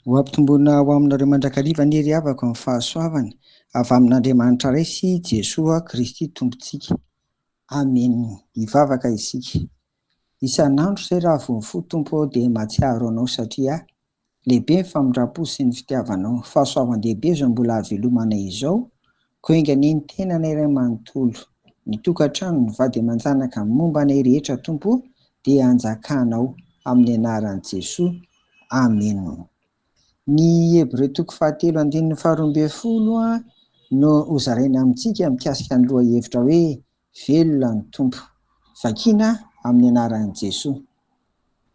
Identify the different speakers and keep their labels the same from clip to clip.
Speaker 1: Ho ampitomboina ho aminareo mandrakariva ny hery avako amin'ny fahasoavana avy amin'Andriamanitra iray sy Jesoa Kristy Tompontsika. Amen. Hivavaka isika. Isan'andro izay raha vao mifoha Tompo ao dia mahatsiaro anao satria lehibe ny famindram-po sy ny fitiavanao. Fahasoavan-dehibe izao mbola havelomana izao, koa aingany ny tenanay iray manontolo. Ny tokantrano ny vady aman-janaka momba anay rehetra Tompo dia anjakanao amin'ny anaran'i Jesoa. Amen. Ny Hebreo 7:12 no hozaraina amintsika mikasika ny lohahevitra hoe velona ny Tompo. Vakiana amin'ny anaran'i Jesoa.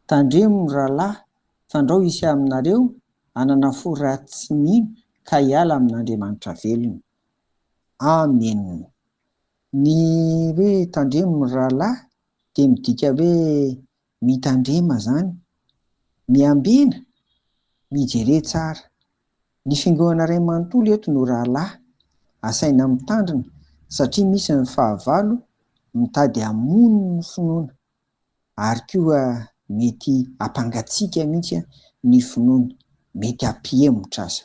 Speaker 1: Tandremo ny rahalahy, fandrao isy aminareo, hanana fo ratsy tsy mino, ka hiala amin'Andriamanitra velona. Amen. Ny hoe tandremo ny rahalahy dia midika hoe mitandrema izany, miambina, mijere tsara. Ny fiangonana iray manontolo eto no rahalahy, asaina mitandrina satria misy ny fahavalo mitady hamono ny finoana ary koa mety hampangatsiaka mihitsy ny finoana, mety hampihemotra aza.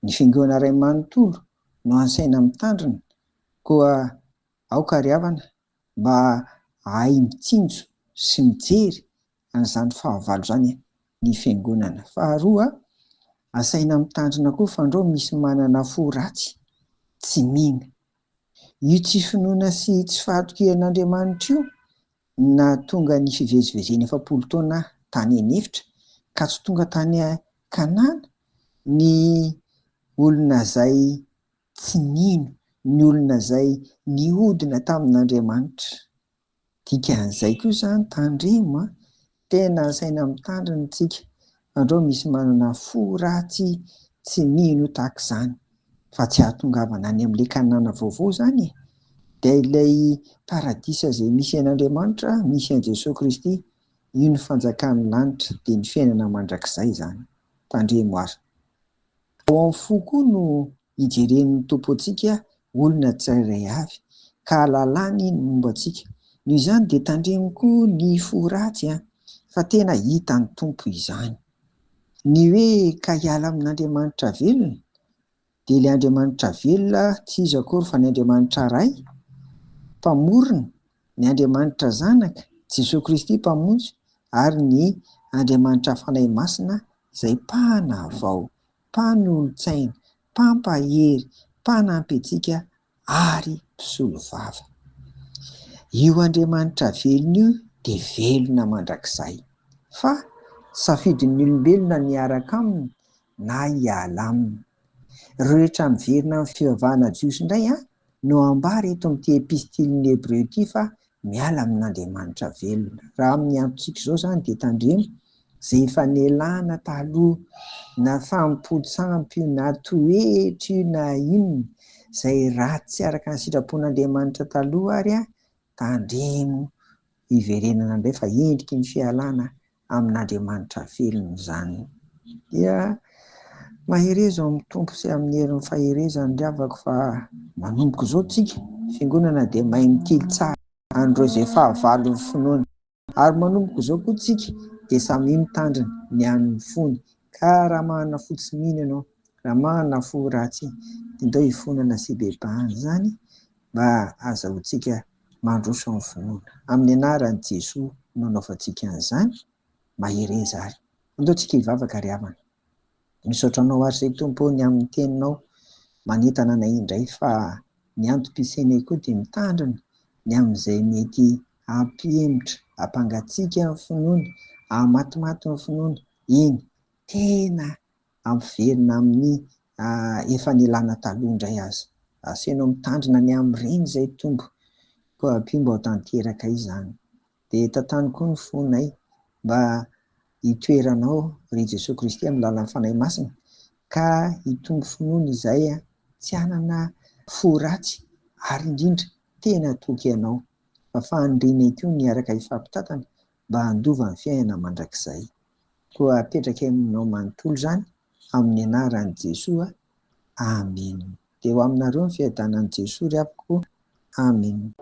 Speaker 1: Ny fiangonana iray manontolo no asaina mitandrina koa aoka ry havana mba hay mitsinjo sy mijery an'izany fahavalo izany ny fiangonana. Faharoa, asaina mitandrina koa fandrao misy manana fo ratsy tsy mino. Io tsy finoana sy tsy fahatokian'Andriamanitra io na tonga ny fivezivezeny 7 taona tany anefitra ka tsy tonga tany Kanana ny olona izay tsy nino, ny olona izay nihodina tamin'Andriamanitra. Dikan'izay koa izany tandremo tena asaina mitandrina isika andreo misy manana fo ratsy tsy mino tahaka izany, fa tsy ahatongavana any amin'ilay Kanana vaovao izany dia ilay paradisa izay misy an'Andriamanitra, misy an'i Jesoa Kristy, io ny fanjakan'ny lanitra dia ny fiainana mandrakizay izany. Tandremo ary. Ao amin'ny fo koa no hijeren'ny Tompo antsika olona tsirairay avy ka halalany ny momba antsika. Noho izany dia tandremo koa ny fo ratsy fa tena hitan'ny Tompo izany. Ny hoe ka hiala amin'Andriamanitra velona dia ilay Andriamanitra velona tsy iza akory fa ny Andriamanitra iray mpamorona, ny Andriamanitra zanaka Jesoa Kristy mpamonjy ary ny Andriamanitra fanahy masina izay mpahana vao, mpanolon-tsaina, mpampahery, mpanampy antsika ary mpisolo vava. Io Andriamanitra velona io dia velona mandrakizay, fa safidin'ny olombelona ny hiaraka aminy na hiala aminy. Rehetra miverina amin'ny fivavahana jiosy indray no ambara eto amin'ity epistiliny Hebreo ity fa miala amin'Andriamanitra velona. Raha amin'ny androntsika izao izany dia tandremo izay efa nialana taloha, na fampotsampy na toetra io na inona izay ratsy tsy araka ny sitrapon'Andriamanitra taloha ary tandremo hiverenana indray fa endriky ny fialana amin'Andriamanitra velona izany. Dia mahereza amin'ny Tompo sy amin'ny herin'ny faherezany ry havako fa manomboka izao tsika fiangonana dia mahay mitily tsara andreo izay fahavalo ny finoana ary manomboka izao koa tsika dia samy mitandrina ny an'ny fony. Ka raha manana fo tsy mino ianao, raha manana fo ratsy dia ndao hifonana sy bebahana izany mba ahazoantsika mandroso amin'ny finoana. Amin'ny anaran'i Jesoa no anaovantsika an'izany. Mahereza ary. Andao tsika hivavaka ry havana. Misaotra anao ary izay Tompo ny amin'ny teninao manentana anay indray fa ny antom-piasainay koa dia mitandrina ny amin'izay mety hampihemotra, hampangatsiaka ny finoana, hamatimaty ny finoana. Iny tena hampiverina amin'ny efa nialana taloha indray aza. Asainao mitandrina ny amin'ireny izay Tompo, koa ampiombo ao tanteraka izany. Dia tantany koa ny fonay mba hitoeranao ry Jesoa Kristy amin'ny lalan'ny fanahy masina ka hitombo finoana izay tsy hanana fo ratsy ary indrindra tena toky anao. Fa fanindrinay koa miaraka hifampitantana mba handova ny fiainana mandrakizay. Koa apetraka aminao manontolo izany amin'ny anaran'i Jesoa. Amen. Dia ho aminareo ny fiadanan'i Jesoa ry havako. Amen.